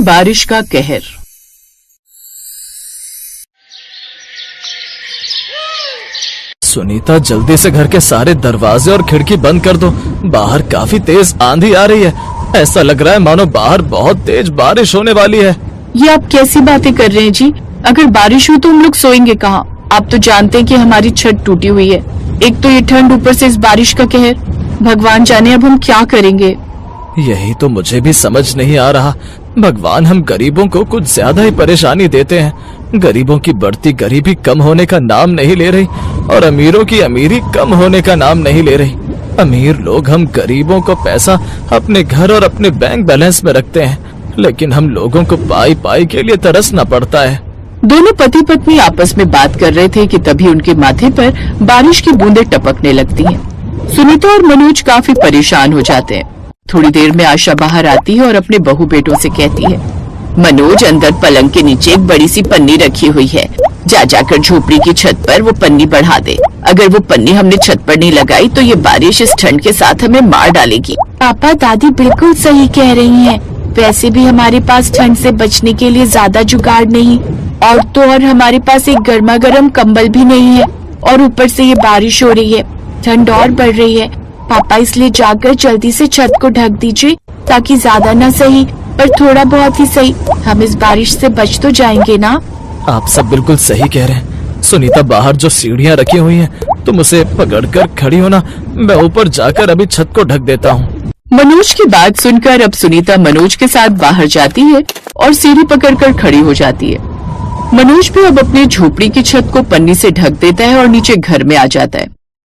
बारिश का कहर। सुनीता, जल्दी से घर के सारे दरवाजे और खिड़की बंद कर दो। बाहर काफी तेज आंधी आ रही है। ऐसा लग रहा है मानो बाहर बहुत तेज बारिश होने वाली है। ये आप कैसी बातें कर रहे हैं जी? अगर बारिश हो तो हम लोग सोएंगे कहाँ? आप तो जानते हैं कि हमारी छत टूटी हुई है। एक तो ये ठंड, ऊपर से इस बारिश का कहर। भगवान जाने अब हम क्या करेंगे। यही तो मुझे भी समझ नहीं आ रहा। भगवान हम गरीबों को कुछ ज्यादा ही परेशानी देते हैं। गरीबों की बढ़ती गरीबी कम होने का नाम नहीं ले रही और अमीरों की अमीरी कम होने का नाम नहीं ले रही। अमीर लोग हम गरीबों को पैसा अपने घर और अपने बैंक बैलेंस में रखते हैं, लेकिन हम लोगों को पाई पाई के लिए तरसना पड़ता है। दोनों पति पत्नी आपस में बात कर रहे थे कि तभी उनके माथे पर बारिश की बूंदें टपकने लगती हैं। सुनीता और मनोज काफी परेशान हो जाते हैं। थोड़ी देर में आशा बाहर आती है और अपने बहू बेटों से कहती है, मनोज, अंदर पलंग के नीचे एक बड़ी सी पन्नी रखी हुई है। जा जाकर झोपड़ी की छत पर वो पन्नी बढ़ा दे। अगर वो पन्नी हमने छत पर नहीं लगाई तो ये बारिश इस ठंड के साथ हमें मार डालेगी। पापा, दादी बिल्कुल सही कह रही हैं। वैसे भी हमारे पास ठंड से बचने के लिए ज्यादा जुगाड़ नहीं, और तो और हमारे पास एक गर्मा गर्म कंबल भी नहीं है, और ऊपर से ये बारिश हो रही है, ठंड और बढ़ रही है। पापा, इसलिए जाकर जल्दी से छत को ढक दीजिए, ताकि ज्यादा न सही पर थोड़ा बहुत ही सही हम इस बारिश से बच तो जाएंगे ना। आप सब बिल्कुल सही कह रहे हैं। सुनीता, बाहर जो सीढ़ियाँ रखी हुई हैं, तुम उसे पकड़कर खड़ी होना, मैं ऊपर जाकर अभी छत को ढक देता हूँ। मनोज की बात सुनकर अब सुनीता मनोज के साथ बाहर जाती है और सीढ़ी पकड़कर खड़ी हो जाती है। मनोज भी अब अपनी झोपड़ी की छत को पन्नी से ढक देता है और नीचे घर में आ जाता है।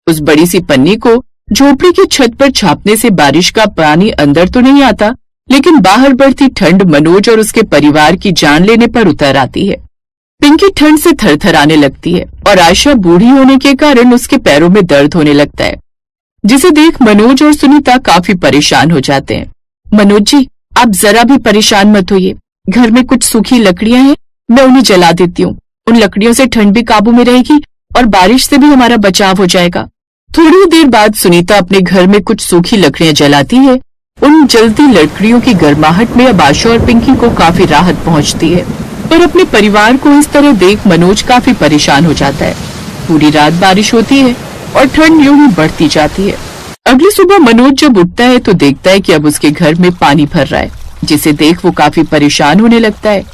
उस बड़ी सी पन्नी को झोपड़ी की छत पर छापने से बारिश का पानी अंदर तो नहीं आता, लेकिन बाहर बढ़ती ठंड मनोज और उसके परिवार की जान लेने पर उतर आती है। पिंकी ठंड से थरथराने लगती है और आशा बूढ़ी होने के कारण उसके पैरों में दर्द होने लगता है, जिसे देख मनोज और सुनीता काफी परेशान हो जाते हैं। मनोज जी, आप जरा भी परेशान मत होइए। घर में कुछ सूखी लकड़ियां हैं, मैं उन्हें जला देती हूँ। उन लकड़ियों से ठंड भी काबू में रहेगी और बारिश से भी हमारा बचाव हो जाएगा। थोड़ी देर बाद सुनीता अपने घर में कुछ सूखी लकड़ियां जलाती है। उन जलती लकड़ियों की गर्माहट में अब आशा और पिंकी को काफी राहत पहुंचती है, पर अपने परिवार को इस तरह देख मनोज काफी परेशान हो जाता है। पूरी रात बारिश होती है और ठंड यूं ही बढ़ती जाती है। अगली सुबह मनोज जब उठता है तो देखता है कि अब उसके घर में पानी भर रहा है, जिसे देख वो काफी परेशान होने लगता है।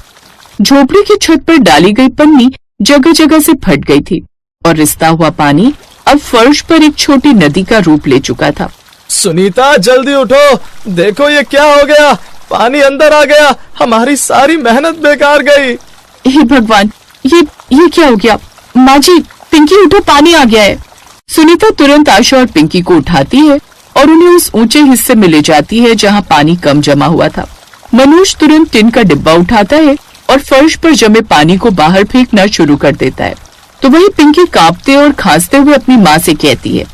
झोपड़ी की छत पर डाली गई पन्नी जगह जगह से फट गई थी और रिसता हुआ पानी अब फर्श पर एक छोटी नदी का रूप ले चुका था। सुनीता, जल्दी उठो, देखो ये क्या हो गया। पानी अंदर आ गया, हमारी सारी मेहनत बेकार गई। हे भगवान, ये क्या हो गया? माँ जी, पिंकी उठो, पानी आ गया है। सुनीता तुरंत आशा और पिंकी को उठाती है और उन्हें उस ऊंचे हिस्से में ले जाती है जहाँ पानी कम जमा हुआ था। मनोज तुरंत टिन का डिब्बा उठाता है और फर्श पर जमे पानी को बाहर फेंकना शुरू कर देता है। तो वही पिंकी कांपते और खांसते हुए अपनी माँ से कहती है,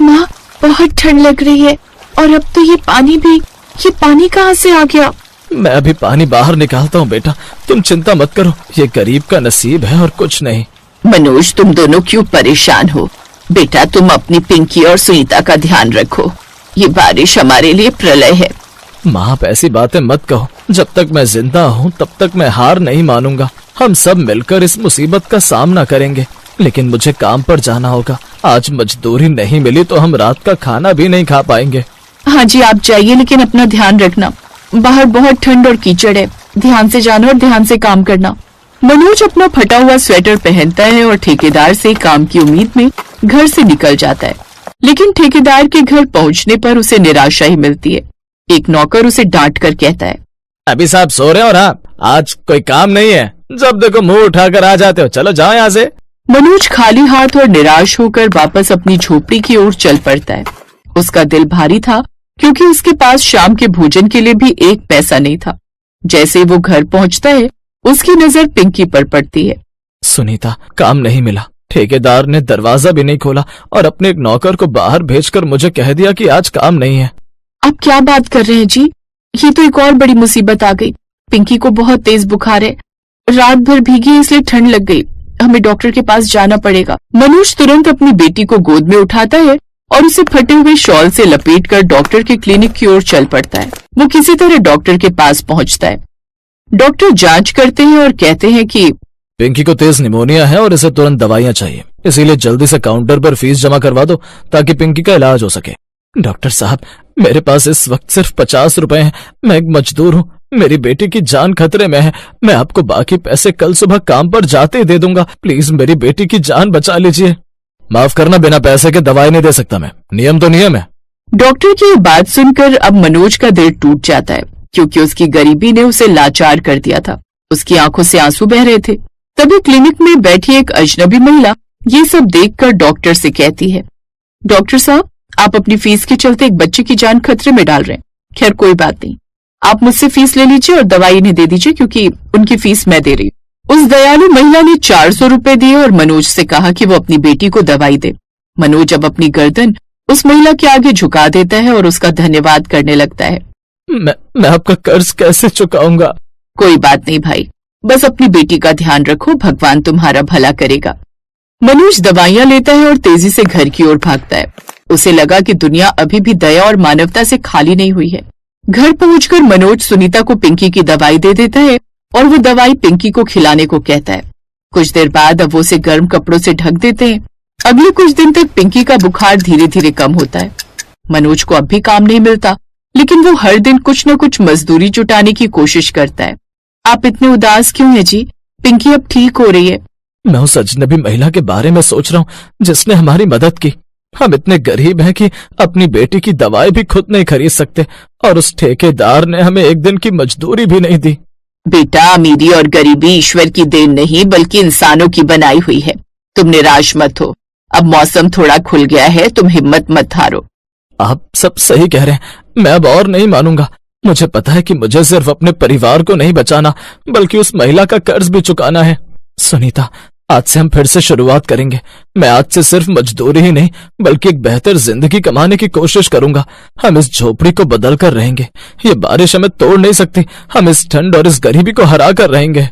माँ, बहुत ठंड लग रही है और अब तो ये पानी कहाँ से आ गया? मैं अभी पानी बाहर निकालता हूँ बेटा, तुम चिंता मत करो, ये गरीब का नसीब है और कुछ नहीं। मनोज, तुम दोनों क्यों परेशान हो? बेटा, तुम अपनी पिंकी और सुनीता का ध्यान रखो। ये बारिश हमारे लिए प्रलय है। माँ, आप ऐसी बातें मत कहो। जब तक मैं जिंदा हूँ तब तक मैं हार नहीं मानूंगा। हम सब मिलकर इस मुसीबत का सामना करेंगे, लेकिन मुझे काम पर जाना होगा। आज मजदूरी नहीं मिली तो हम रात का खाना भी नहीं खा पाएंगे। हाँ जी, आप जाइए, लेकिन अपना ध्यान रखना। बाहर बहुत ठंड और कीचड़ है। ध्यान से जाना और ध्यान से काम करना। मनोज अपना फटा हुआ स्वेटर पहनता है और ठेकेदार से काम की उम्मीद में घर से निकल जाता है, लेकिन ठेकेदार के घर पहुंचने पर उसे निराशा ही मिलती है। एक नौकर उसे डांट कर कहता है, अभी साहब सो रहे हो? और आज कोई काम नहीं है, जब देखो मुंह उठाकर आ जाते हो। चलो जाओ यहाँ से। मनोज खाली हाथ और निराश होकर वापस अपनी झोपड़ी की ओर चल पड़ता है। उसका दिल भारी था क्योंकि उसके पास शाम के भोजन के लिए भी एक पैसा नहीं था। जैसे वो घर पहुंचता है, उसकी नजर पिंकी पर पड़ती है। सुनीता, काम नहीं मिला। ठेकेदार ने दरवाजा भी नहीं खोला और अपने एक नौकर को बाहर भेजकर मुझे कह दिया कि आज काम नहीं है। आप क्या बात कर रहे हैं जी? ये तो एक और बड़ी मुसीबत आ गई। पिंकी को बहुत तेज बुखार है, रात भर भीगी इसलिए ठंड लग गई। हमें डॉक्टर के पास जाना पड़ेगा। मनोज तुरंत अपनी बेटी को गोद में उठाता है और उसे फटे हुए शॉल से लपेटकर डॉक्टर के क्लिनिक की ओर चल पड़ता है। वो किसी तरह डॉक्टर के पास पहुंचता है। डॉक्टर जांच करते हैं और कहते हैं कि पिंकी को तेज निमोनिया है और इसे तुरंत दवाइयां चाहिए, इसीलिए जल्दी से काउंटर पर फीस जमा करवा दो ताकि पिंकी का इलाज हो सके। डॉक्टर साहब, मेरे पास इस वक्त सिर्फ 50 रुपए हैं। मैं एक मजदूर हूँ, मेरी बेटी की जान खतरे में है। मैं आपको बाकी पैसे कल सुबह काम पर जाते ही दे दूंगा। प्लीज मेरी बेटी की जान बचा लीजिए। माफ करना, बिना पैसे के दवाई नहीं दे सकता मैं। नियम तो नियम है। डॉक्टर की ये बात सुनकर अब मनोज का दिल टूट जाता है, क्योंकि उसकी गरीबी ने उसे लाचार कर दिया था। उसकी आंखों से आंसू बह रहे थे। तभी क्लिनिक में बैठी एक अजनबी महिला ये सब देखकर डॉक्टर से कहती है, डॉक्टर साहब, आप अपनी फीस के चलते एक बच्चे की जान खतरे में डाल रहे हैं। खैर कोई बात नहीं, आप मुझसे फीस ले लीजिए और दवाई इन्हें दे दीजिए, क्योंकि उनकी फीस मैं दे रही हूँ। उस दयालु महिला ने 400 रुपए दिए और मनोज से कहा कि वो अपनी बेटी को दवाई दे। मनोज अब अपनी गर्दन उस महिला के आगे झुका देता है और उसका धन्यवाद करने लगता है। मैं आपका कर्ज कैसे चुकाऊंगा? कोई बात नहीं भाई, बस अपनी बेटी का ध्यान रखो, भगवान तुम्हारा भला करेगा। मनोज दवाइयां लेता है और तेजी से घर की ओर भागता है। उसे लगा कि दुनिया अभी भी दया और मानवता से खाली नहीं हुई है। घर पहुंचकर मनोज सुनीता को पिंकी की दवाई दे देता है और वो दवाई पिंकी को खिलाने को कहता है। कुछ देर बाद अब वो उसे गर्म कपड़ों से ढक देते हैं। अगले कुछ दिन तक पिंकी का बुखार धीरे धीरे कम होता है। मनोज को अब भी काम नहीं मिलता, लेकिन वो हर दिन कुछ न कुछ मजदूरी जुटाने की कोशिश करता है। आप इतने उदास क्यों हैं जी? पिंकी अब ठीक हो रही है। मैं उस अजनबी महिला के बारे में सोच रहा हूँ जिसने हमारी मदद की। हम इतने गरीब हैं कि अपनी बेटी की दवाई भी खुद नहीं खरीद सकते, और उस ठेकेदार ने हमें एक दिन की मजदूरी भी नहीं दी। बेटा, अमीरी और गरीबी ईश्वर की देन नहीं बल्कि इंसानों की बनाई हुई है। तुम निराश मत हो, अब मौसम थोड़ा खुल गया है, तुम हिम्मत मत हारो। आप सब सही कह रहे हैं, मैं अब और नहीं मानूंगा। मुझे पता है कि मुझे सिर्फ अपने परिवार को नहीं बचाना बल्कि उस महिला का कर्ज भी चुकाना है। सुनीता, आज से हम फिर से शुरुआत करेंगे। मैं आज से सिर्फ मजदूरी ही नहीं बल्कि एक बेहतर जिंदगी कमाने की कोशिश करूंगा। हम इस झोपड़ी को बदल कर रहेंगे। ये बारिश हमें तोड़ नहीं सकती। हम इस ठंड और इस गरीबी को हरा कर रहेंगे।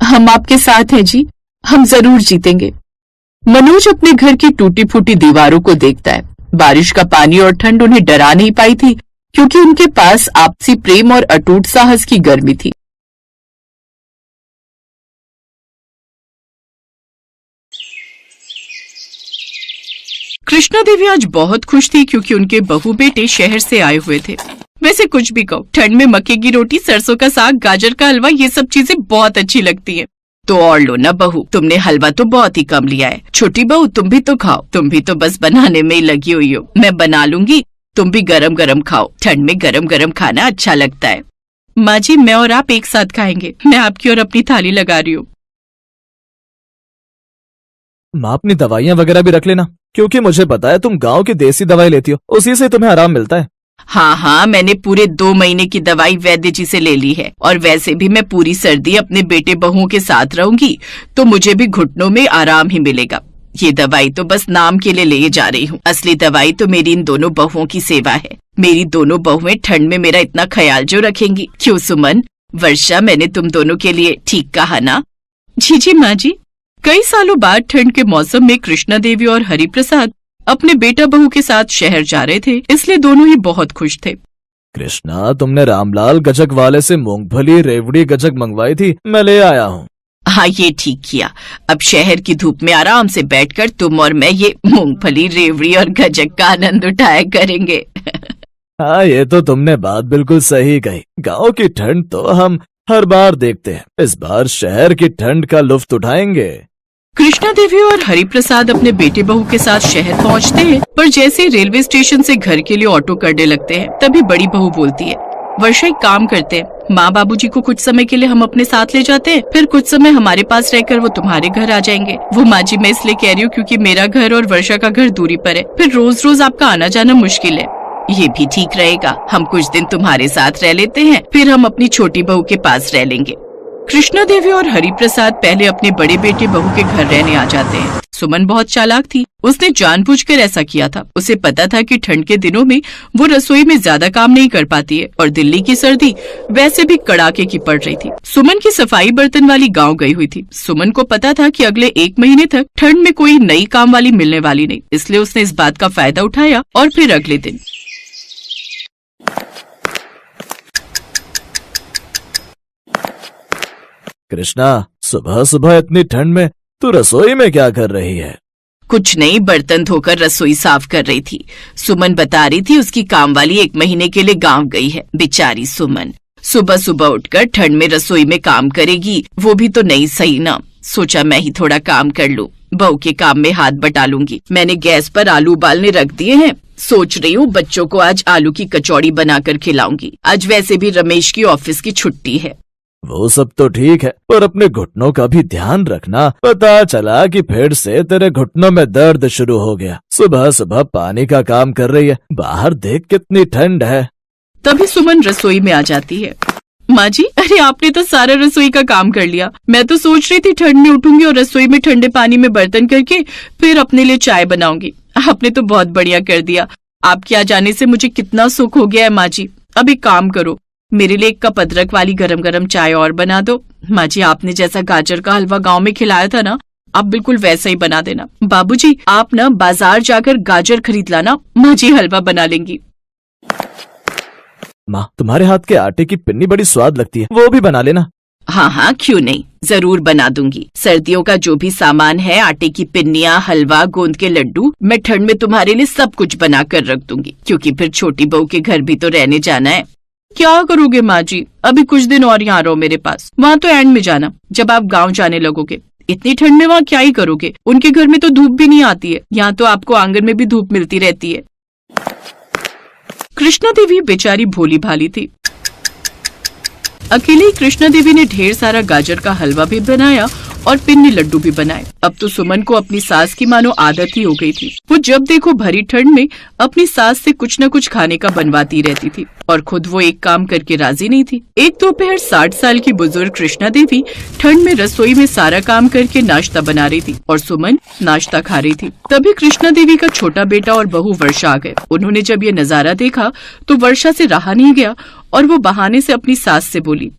हम आपके साथ हैं जी, हम जरूर जीतेंगे। मनोज अपने घर की टूटी फूटी दीवारों को देखता है। बारिश का पानी और ठंड उन्हें डरा नहीं पाई थी, क्योंकि उनके पास आपसी प्रेम और अटूट साहस की गर्मी थी। कृष्णा देवी आज बहुत खुश थी, क्योंकि उनके बहू बेटे शहर से आए हुए थे। वैसे कुछ भी कहो, ठंड में मक्के की रोटी, सरसों का साग, गाजर का हलवा, ये सब चीजें बहुत अच्छी लगती है। तो और लो ना बहू, तुमने हलवा तो बहुत ही कम लिया है। छोटी बहू, तुम भी तो खाओ, तुम भी तो बस बनाने में ही लगी हुई हो। मैं बना लूंगी, तुम भी गरम गरम खाओ। ठंड में गरम गरम खाना अच्छा लगता है। माँ जी, मैं और आप एक साथ खाएंगे। मैं आपकी और अपनी थाली लगा रही हूँ। माँ, अपनी दवाइयाँ वगैरह भी रख लेना, क्योंकि मुझे पता है तुम गांव की देसी दवाई लेती हो, उसी से तुम्हें आराम मिलता है। हाँ, मैंने पूरे 2 महीने की दवाई वैद्य जी से ले ली है। और वैसे भी मैं पूरी सर्दी अपने बेटे बहुओं के साथ रहूंगी, तो मुझे भी घुटनों में आराम ही मिलेगा। ये दवाई तो बस नाम के लिए ले जा रही हूँ। असली दवाई तो मेरी इन दोनों बहुओं की सेवा है। मेरी दोनों बहुएं ठंड में मेरा इतना ख्याल जो रखेंगी। क्यों सुमन, वर्षा, मैंने तुम दोनों के लिए ठीक कहा ना? जी माँ जी। कई सालों बाद ठंड के मौसम में कृष्णा देवी और हरिप्रसाद अपने बेटा बहू के साथ शहर जा रहे थे, इसलिए दोनों ही बहुत खुश थे। कृष्णा, तुमने रामलाल गजक वाले से मूंगफली रेवड़ी गजक मंगवाई थी, मैं ले आया हूँ। हाँ, ये ठीक किया। अब शहर की धूप में आराम से बैठकर तुम और मैं ये मूंगफली, रेवड़ी और गजक का आनंद उठाया करेंगे। हाँ, ये तो तुमने बात बिल्कुल सही कही। गांव की ठंड तो हम हर बार देखते हैं, इस बार शहर की ठंड का लुत्फ उठाएंगे। कृष्णा देवी और हरिप्रसाद अपने बेटे बहू के साथ शहर पहुंचते हैं, पर जैसे ही रेलवे स्टेशन से घर के लिए ऑटो करने लगते हैं, तभी बड़ी बहू बोलती है, वर्षा, एक काम करते हैं, माँ बाबूजी को कुछ समय के लिए हम अपने साथ ले जाते हैं, फिर कुछ समय हमारे पास रहकर वो तुम्हारे घर आ जाएंगे। वो माँ जी, मैं इसलिए कह रही हूँ क्योंकि मेरा घर और वर्षा का घर दूरी पर है, फिर रोज रोज आपका आना जाना मुश्किल है। ये भी ठीक रहेगा, हम कुछ दिन तुम्हारे साथ रह लेते हैं, फिर हम अपनी छोटी बहू के पास रह लेंगे। कृष्णा देवी और हरिप्रसाद पहले अपने बड़े बेटे बहू के घर रहने आ जाते हैं। सुमन बहुत चालाक थी। उसने जानबूझकर ऐसा किया था। उसे पता था कि ठंड के दिनों में वो रसोई में ज्यादा काम नहीं कर पाती है और दिल्ली की सर्दी वैसे भी कड़ाके की पड़ रही थी। सुमन की सफाई बर्तन वाली गांव गई हुई थी। सुमन को पता था कि अगले 1 महीने तक ठंड में कोई नई काम वाली मिलने वाली नहीं, इसलिए उसने इस बात का फायदा उठाया और फिर अगले दिन कृष्णा, सुबह सुबह इतनी ठंड में तू रसोई में क्या कर रही है? कुछ नहीं, बर्तन धोकर रसोई साफ कर रही थी। सुमन बता रही थी उसकी काम वाली 1 महीने के लिए गांव गई है। बेचारी सुमन सुबह सुबह उठकर ठंड में रसोई में काम करेगी, वो भी तो नहीं सही ना। सोचा मैं ही थोड़ा काम कर लूं, बहू के काम में हाथ बटा लूंगी। मैंने गैस पर आलू उबालने रख दिए हैं। सोच रही हूँ बच्चों को आज आलू की कचौड़ी बनाकर खिलाऊंगी। आज वैसे भी रमेश की ऑफिस की छुट्टी है। वो सब तो ठीक है, पर अपने घुटनों का भी ध्यान रखना। पता चला कि फिर से तेरे घुटनों में दर्द शुरू हो गया। सुबह सुबह पानी का काम कर रही है, बाहर देख कितनी ठंड है। तभी सुमन रसोई में आ जाती है। माँ जी, अरे आपने तो सारा रसोई का काम कर लिया। मैं तो सोच रही थी ठंड में उठूंगी और रसोई में ठंडे पानी में बर्तन करके फिर अपने लिए चाय बनाऊंगी। आपने तो बहुत बढ़िया कर दिया। आपके आ जाने से मुझे कितना सुख हो गया है माँ जी। अब एक काम करो, मेरे लिए 1 कप अदरक वाली गरम गरम चाय और बना दो। माँ जी, आपने जैसा गाजर का हलवा गांव में खिलाया था ना, आप बिल्कुल वैसा ही बना देना। बाबूजी, आप ना बाजार जाकर गाजर खरीद लाना, माँ जी हलवा बना लेंगी। माँ, तुम्हारे हाथ के आटे की पिन्नी बड़ी स्वाद लगती है, वो भी बना लेना। हाँ हाँ, क्यों नहीं, जरूर बना दूंगी। सर्दियों का जो भी सामान है, आटे की पिन्नियाँ, हलवा, गोंद के लड्डू, मैं ठंड में तुम्हारे लिए सब कुछ बना कर रख दूंगी, क्योंकि फिर छोटी बहू के घर भी तो रहने जाना है। क्या करोगे माँ जी? अभी कुछ दिन और यहाँ रहो मेरे पास, वहाँ तो एंड में जाना जब आप गाँव जाने लगोगे। इतनी ठंड में वहाँ क्या ही करोगे? उनके घर में तो धूप भी नहीं आती है, यहाँ तो आपको आंगन में भी धूप मिलती रहती है। कृष्णा देवी बेचारी भोली भाली थी। अकेले ही कृष्णा देवी ने ढेर सारा गाजर का हलवा भी बनाया और पिन्नी लड्डू भी बनाए। अब तो सुमन को अपनी सास की मानो आदत ही हो गई थी। वो जब देखो भरी ठंड में अपनी सास से कुछ न कुछ खाने का बनवाती रहती थी और खुद वो एक काम करके राजी नहीं थी। एक दोपहर 60 साल की बुजुर्ग कृष्णा देवी ठंड में रसोई में सारा काम करके नाश्ता बना रही थी और सुमन नाश्ता खा रही थी। तभी कृष्णा देवी का छोटा बेटा और बहू वर्षा आ गए। उन्होंने जब ये नजारा देखा तो वर्षा से रहा नहीं गया और वो बहाने से अपनी सास से बोली,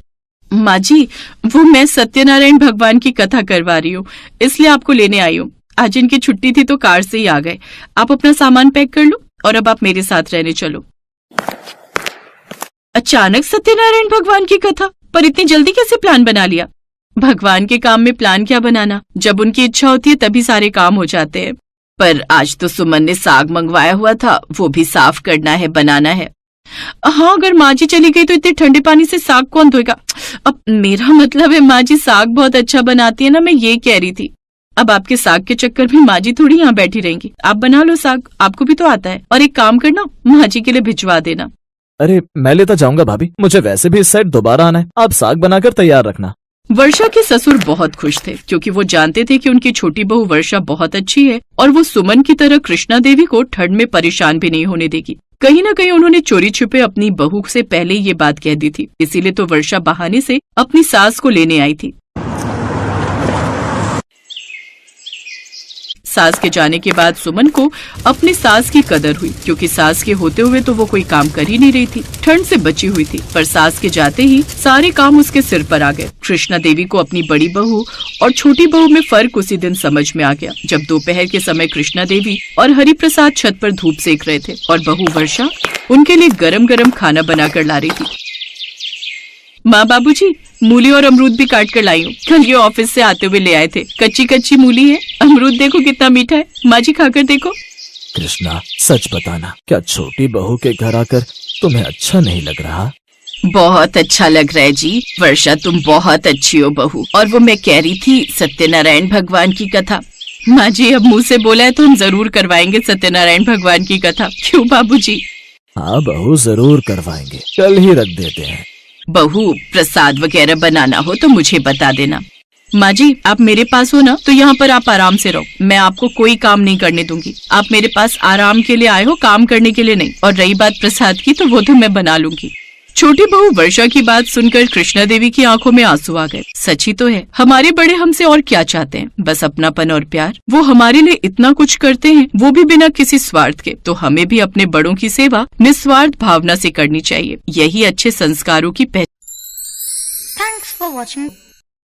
माँ जी, वो मैं सत्यनारायण भगवान की कथा करवा रही हूँ, इसलिए आपको लेने आई हूँ। आज इनकी छुट्टी थी तो कार से ही आ गए। आप अपना सामान पैक कर लो और अब आप मेरे साथ रहने चलो। अचानक सत्यनारायण भगवान की कथा? पर इतनी जल्दी कैसे प्लान बना लिया? भगवान के काम में प्लान क्या बनाना, जब उनकी इच्छा होती है तभी सारे काम हो जाते हैं। पर आज तो सुमन ने साग मंगवाया हुआ था, वो भी साफ करना है, बनाना है। हाँ, अगर माँ जी चली गई तो इतने ठंडे पानी से साग कौन धोएगा? अब मेरा मतलब है माँ जी साग बहुत अच्छा बनाती है ना, मैं ये कह रही थी। अब आपके साग के चक्कर में माँ जी थोड़ी यहाँ बैठी रहेंगी। आप बना लो साग, आपको भी तो आता है। और एक काम करना, माँ जी के लिए भिजवा देना। अरे मैं लेता जाऊंगा भाभी, मुझे वैसे भी इस साइड दोबारा आना है। आप साग बनाकर तैयार रखना। वर्षा के ससुर बहुत खुश थे क्योंकि वो जानते थे कि उनकी छोटी बहू वर्षा बहुत अच्छी है और वो सुमन की तरह कृष्णा देवी को ठंड में परेशान भी नहीं होने देगी। कहीं न कहीं उन्होंने चोरी छुपे अपनी बहू से पहले ये बात कह दी थी, इसीलिए तो वर्षा बहाने से अपनी सास को लेने आई थी। सास के जाने के बाद सुमन को अपनी सास की कदर हुई क्योंकि सास के होते हुए तो वो कोई काम कर ही नहीं रही थी, ठंड से बची हुई थी। पर सास के जाते ही सारे काम उसके सिर पर आ गए। कृष्णा देवी को अपनी बड़ी बहू और छोटी बहू में फर्क उसी दिन समझ में आ गया जब दोपहर के समय कृष्णा देवी और हरिप्रसाद छत पर धूप सेक रहे थे और बहू वर्षा उनके लिए गरम गरम खाना बनाकर ला रही थी। माँ, बाबूजी, मूली और अमरूद भी काट कर लाई हूँ, कल ये ऑफिस से आते हुए ले आए थे। कच्ची कच्ची मूली है, अमरूद देखो कितना मीठा है। माँ जी खाकर देखो। कृष्णा, सच बताना, क्या छोटी बहू के घर आकर तुम्हें अच्छा नहीं लग रहा? बहुत अच्छा लग रहा है जी। वर्षा, तुम बहुत अच्छी हो बहू। और वो मैं कह रही थी सत्यनारायण भगवान की कथा। माँ जी, अब मुँह से बोला है तो हम जरूर करवाएंगे सत्यनारायण भगवान की कथा। क्यों बाबूजी? हाँ बहू, जरूर करवाएंगे, कल ही रख देते हैं। बहू, प्रसाद वगैरह बनाना हो तो मुझे बता देना। माँ जी, आप मेरे पास हो ना तो यहाँ पर आप आराम से रहो, मैं आपको कोई काम नहीं करने दूंगी। आप मेरे पास आराम के लिए आए हो, काम करने के लिए नहीं। और रही बात प्रसाद की तो वो तो मैं बना लूंगी। छोटी बहू वर्षा की बात सुनकर कृष्णा देवी की आंखों में आंसू आ गए। सच ही तो है, हमारे बड़े हमसे और क्या चाहते हैं, बस अपनापन और प्यार। वो हमारे लिए इतना कुछ करते हैं, वो भी बिना किसी स्वार्थ के। तो हमें भी अपने बड़ों की सेवा निस्वार्थ भावना से करनी चाहिए। यही अच्छे संस्कारों की पहचान। Thanks for watching.